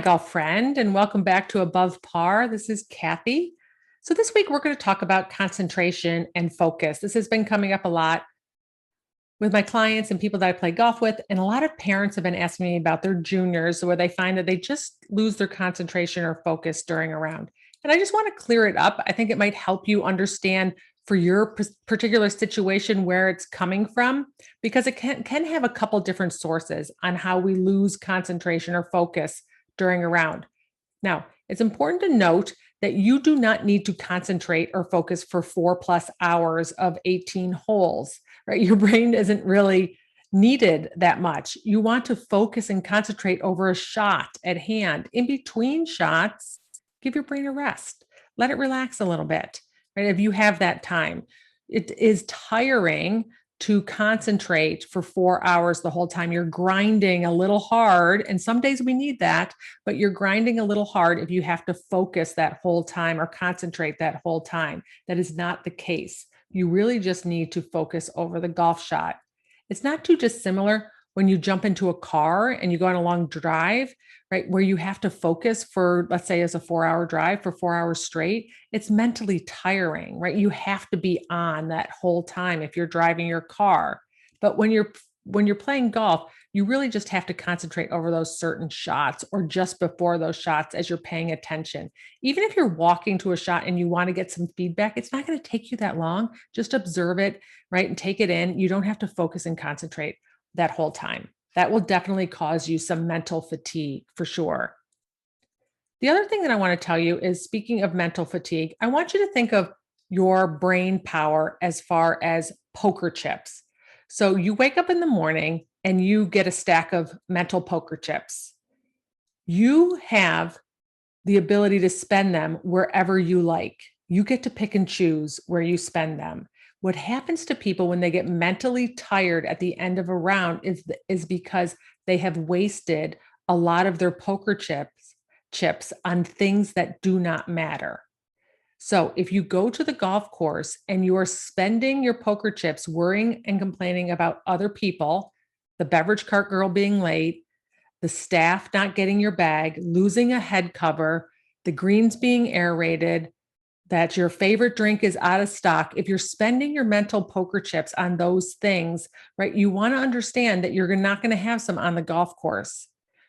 golf friend, and welcome back to Above Par. This is Kathy. So, this week we're going to talk about concentration and focus. This has been coming up a lot with my clients and people that I play golf with. And a lot of parents have been asking me about their juniors where they find that they just lose their concentration or focus during a round. And I just want to clear it up. I think it might help you understand for your particular situation where it's coming from, because it can have a couple different sources on how we lose concentration or focus during a round. Now, it's important to note that you do not need to concentrate or focus for 4+ hours of 18 holes, right? Your brain isn't really needed that much. You want to focus and concentrate over a shot at hand. In between shots, give your brain a rest. Let it relax a little bit, right? If you have that time. It is tiring to concentrate for 4 hours the whole time. You're grinding a little hard. And some days we need that, but you're grinding a little hard if you have to focus that whole time or concentrate that whole time. That is not the case. You really just need to focus over the golf shot. It's not too dissimilar when you jump into a car and you go on a long drive, right? Where you have to focus for, let's say, as a 4-hour drive for 4 hours straight. It's mentally tiring, right? You have to be on that whole time if you're driving your car. But when you're playing golf, you really just have to concentrate over those certain shots or just before those shots as you're paying attention. Even if you're walking to a shot and you want to get some feedback, it's not going to take you that long. Just observe it, right? And take it in. You don't have to focus and concentrate that whole time. That will definitely cause you some mental fatigue for sure. The other thing that I want to tell you is, speaking of mental fatigue, I want you to think of your brain power as far as poker chips. So you wake up in the morning and you get a stack of mental poker chips. You have the ability to spend them wherever you like. You get to pick and choose where you spend them. What happens to people when they get mentally tired at the end of a round is because they have wasted a lot of their poker chips on things that do not matter. So if you go to the golf course and you are spending your poker chips worrying and complaining about other people, the beverage cart girl being late, the staff not getting your bag, losing a head cover, the greens being aerated, that your favorite drink is out of stock. If you're spending your mental poker chips on those things, right, you want to understand that you're not going to have some on the golf course,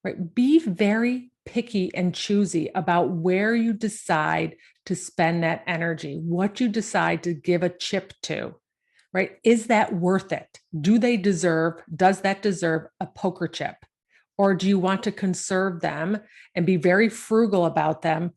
right? Be very picky and choosy about where you decide to spend that energy, what you decide to give a chip to, right? Is that worth it? Does that deserve a poker chip? Or do you want to conserve them and be very frugal about them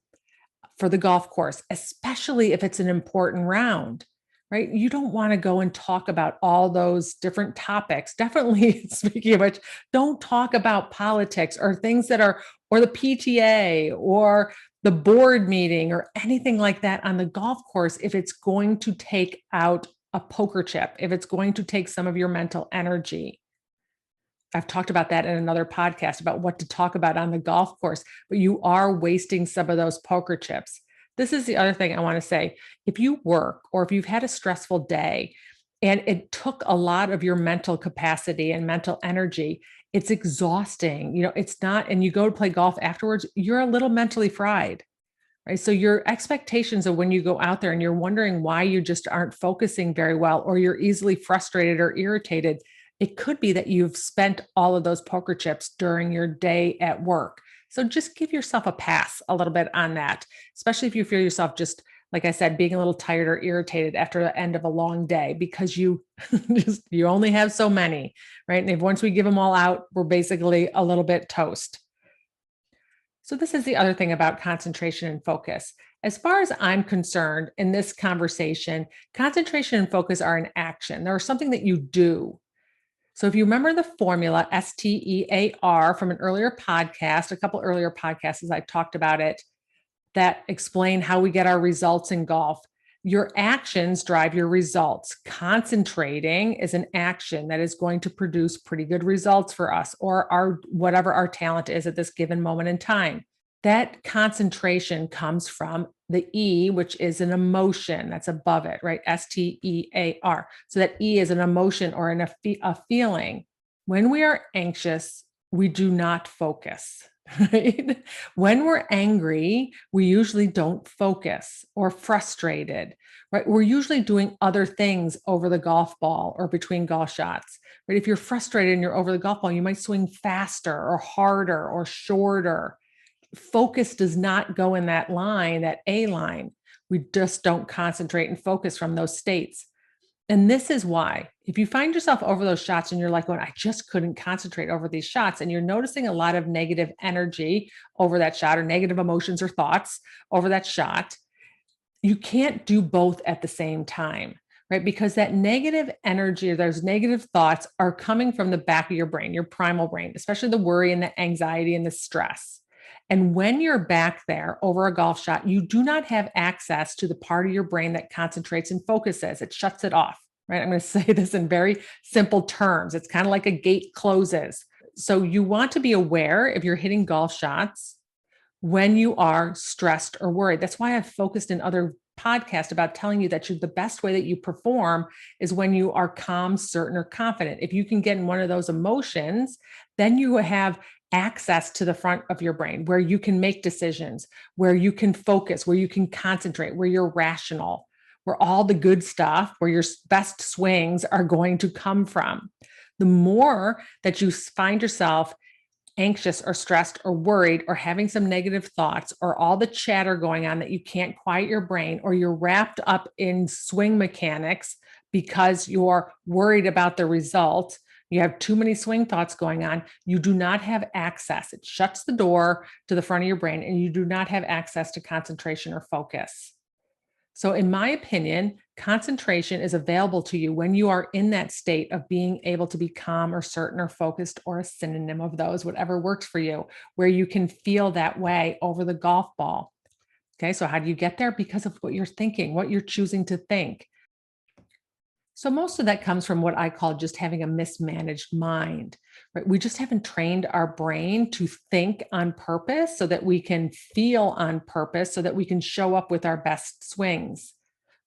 for the golf course, especially if it's an important round, right? You don't want to go and talk about all those different topics. Definitely, speaking of which, don't talk about politics or things that are, or the PTA or the board meeting or anything like that on the golf course if it's going to take out a poker chip, if it's going to take some of your mental energy. I've talked about that in another podcast about what to talk about on the golf course, but you are wasting some of those poker chips. This is the other thing I want to say. If you work or if you've had a stressful day and it took a lot of your mental capacity and mental energy, it's exhausting. It's not, and you go to play golf afterwards, you're a little mentally fried, right? So your expectations of when you go out there and you're wondering why you just aren't focusing very well, or you're easily frustrated or irritated, it could be that you've spent all of those poker chips during your day at work. So just give yourself a pass a little bit on that, especially if you feel yourself just, like I said, being a little tired or irritated after the end of a long day, because you you only have so many, right? And if once we give them all out, we're basically a little bit toast. So this is the other thing about concentration and focus. As far as I'm concerned in this conversation, concentration and focus are an action. They're something that you do. So if you remember the formula STEAR from an earlier podcast, a couple earlier podcasts, as I talked about it, that explain how we get our results in golf. Your actions drive your results. Concentrating is an action that is going to produce pretty good results for us, or whatever our talent is at this given moment in time. That concentration comes from the E, which is an emotion that's above it, right? STEAR. So that E is an emotion or a feeling. When we are anxious, we do not focus. right? When we're angry, we usually don't focus or frustrated, right? We're usually doing other things over the golf ball or between golf shots, right? If you're frustrated and you're over the golf ball, you might swing faster or harder or shorter. Focus does not go in that line, that A line. We just don't concentrate and focus from those states. And this is why, if you find yourself over those shots and you're like, going, I just couldn't concentrate over these shots, and you're noticing a lot of negative energy over that shot or negative emotions or thoughts over that shot, you can't do both at the same time, right? Because that negative energy or those negative thoughts are coming from the back of your brain, your primal brain, especially the worry and the anxiety and the stress. And when you're back there over a golf shot, you do not have access to the part of your brain that concentrates and focuses. It shuts it off, right? I'm going to say this in very simple terms. It's kind of like a gate closes. So you want to be aware if you're hitting golf shots when you are stressed or worried. That's why I've focused in other podcasts about telling you that the best way that you perform is when you are calm, certain, or confident. If you can get in one of those emotions, then you have access to the front of your brain where you can make decisions, where you can focus, where you can concentrate, where you're rational, where all the good stuff, where your best swings are going to come from. The more that you find yourself anxious or stressed or worried or having some negative thoughts or all the chatter going on that you can't quiet your brain, or you're wrapped up in swing mechanics because you're worried about the result, you have too many swing thoughts going on, you do not have access. It shuts the door to the front of your brain and you do not have access to concentration or focus. So, in my opinion, concentration is available to you when you are in that state of being able to be calm or certain or focused or a synonym of those, whatever works for you, where you can feel that way over the golf ball. Okay, so how do you get there? Because of what you're thinking, what you're choosing to think. So most of that comes from what I call just having a mismanaged mind, right? We just haven't trained our brain to think on purpose so that we can feel on purpose, so that we can show up with our best swings.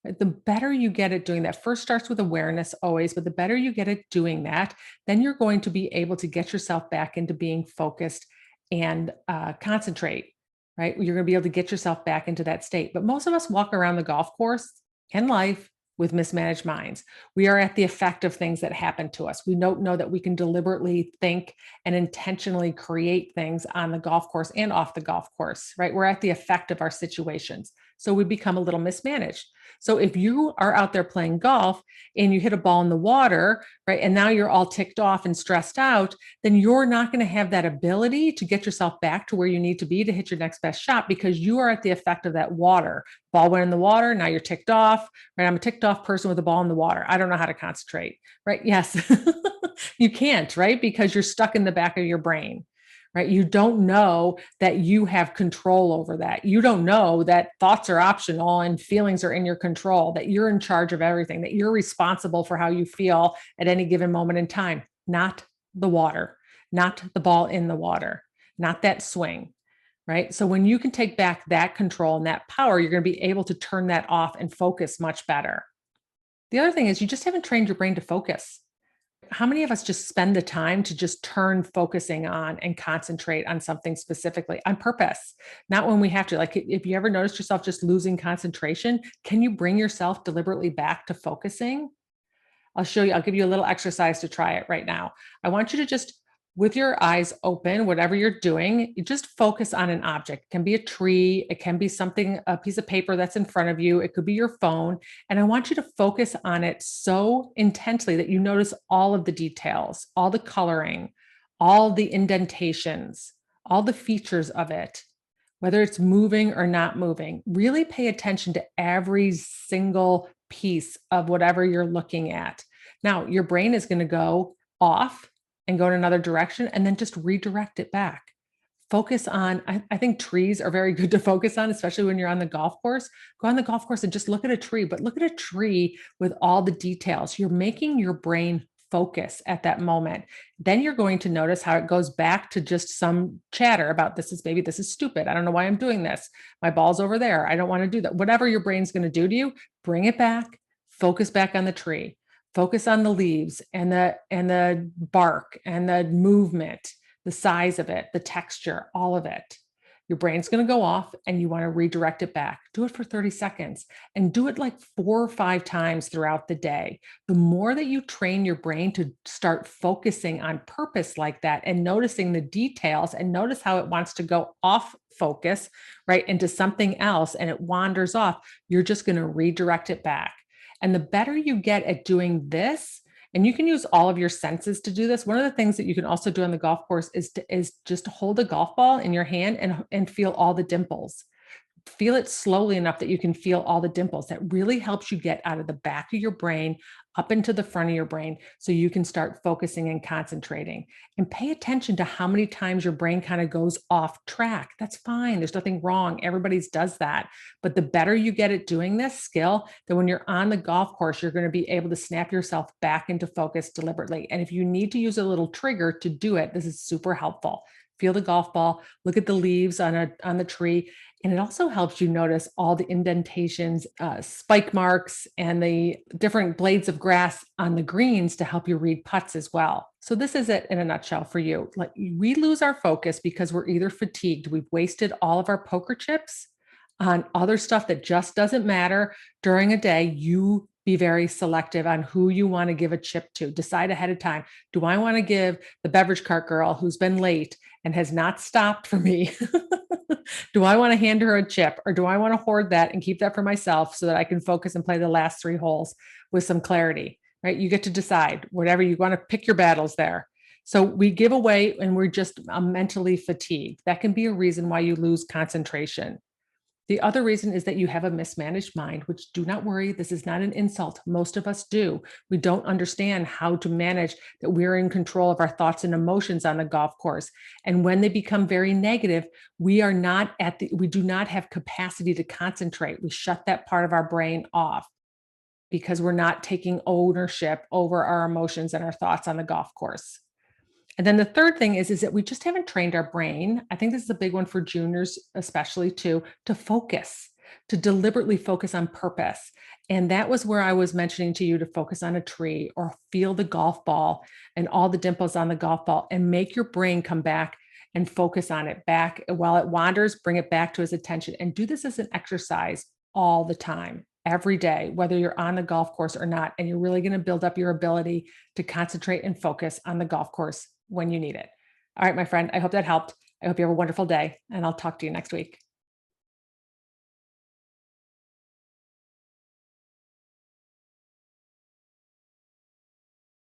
Right? The better you get at doing that, first starts with awareness always, but the better you get at doing that, then you're going to be able to get yourself back into being focused and concentrate, right? You're going to be able to get yourself back into that state. But most of us walk around the golf course and life with mismanaged minds. We are at the effect of things that happen to us. We don't know that we can deliberately think and intentionally create things on the golf course and off the golf course, right? We're at the effect of our situations. So we become a little mismanaged. So if you are out there playing golf and you hit a ball in the water, right, and now you're all ticked off and stressed out, then you're not going to have that ability to get yourself back to where you need to be to hit your next best shot, because you are at the effect of that water. Ball went in the water, now you're ticked off, right? I'm a ticked off person with a ball in the water. I don't know how to concentrate, right? Yes, you can't, right? Because you're stuck in the back of your brain, right? You don't know that you have control over that. You don't know that thoughts are optional and feelings are in your control, that you're in charge of everything, that you're responsible for how you feel at any given moment in time, not the water, not the ball in the water, not that swing, right? So when you can take back that control and that power, you're going to be able to turn that off and focus much better. The other thing is you just haven't trained your brain to focus. How many of us just spend the time to just turn focusing on and concentrate on something specifically on purpose? Not when we have to. Like, if you ever noticed yourself just losing concentration, can you bring yourself deliberately back to focusing? I'll show you, I'll give you a little exercise to try it right now. I want you to just, with your eyes open, whatever you're doing, you just focus on an object. It can be a tree, it can be something, a piece of paper that's in front of you, it could be your phone. And I want you to focus on it so intensely that you notice all of the details, all the coloring, all the indentations, all the features of it, whether it's moving or not moving. Really pay attention to every single piece of whatever you're looking at. Now, your brain is going to go off and go in another direction and then just redirect it back. Focus on, I think trees are very good to focus on, especially when you're on the golf course. Go on the golf course and just look at a tree, but look at a tree with all the details. You're making your brain focus at that moment. Then you're going to notice how it goes back to just some chatter about this is stupid. I don't know why I'm doing this. My ball's over there. I don't want to do that. Whatever your brain's going to do to you, bring it back, focus back on the tree, focus on the leaves and the bark and the movement, the size of it, the texture, all of it. Your brain's going to go off and you want to redirect it back. Do it for 30 seconds and do it like 4 or 5 times throughout the day. The more that you train your brain to start focusing on purpose like that and noticing the details and notice how it wants to go off focus, right, into something else and it wanders off, you're just going to redirect it back. And the better you get at doing this, and you can use all of your senses to do this. One of the things that you can also do on the golf course is just hold a golf ball in your hand and feel all the dimples. Feel it slowly enough that you can feel all the dimples. That really helps you get out of the back of your brain up into the front of your brain so you can start focusing and concentrating. And pay attention to how many times your brain kind of goes off track. That's fine. There's nothing wrong. Everybody's does that. But the better you get at doing this skill, then when you're on the golf course, you're going to be able to snap yourself back into focus deliberately. And if you need to use a little trigger to do it, this is super helpful. Feel the golf ball, look at the leaves on the tree, and it also helps you notice all the indentations, spike marks, and the different blades of grass on the greens to help you read putts as well. So this is it in a nutshell for you. Like, we lose our focus because we're either fatigued, we've wasted all of our poker chips on other stuff that just doesn't matter during a day. You be very selective on who you want to give a chip to. Decide ahead of time. Do I want to give the beverage cart girl who's been late and has not stopped for me? Do I want to hand her a chip, or do I want to hoard that and keep that for myself so that I can focus and play the last 3 holes with some clarity, right? You get to decide whatever you want to, pick your battles there. So we give away and we're just mentally fatigued. That can be a reason why you lose concentration. The other reason is that you have a mismanaged mind, which, do not worry, this is not an insult. Most of us do. We don't understand how to manage that we're in control of our thoughts and emotions on the golf course. And when they become very negative, we do not have capacity to concentrate. We shut that part of our brain off because we're not taking ownership over our emotions and our thoughts on the golf course. And then the third thing is that we just haven't trained our brain. I think this is a big one for juniors, especially too, to focus, to deliberately focus on purpose. And that was where I was mentioning to you to focus on a tree or feel the golf ball and all the dimples on the golf ball and make your brain come back and focus on it back while it wanders, bring it back to his attention, and do this as an exercise all the time, every day, whether you're on the golf course or not. And you're really going to build up your ability to concentrate and focus on the golf course when you need it. All right, my friend, I hope that helped. I hope you have a wonderful day, and I'll talk to you next week.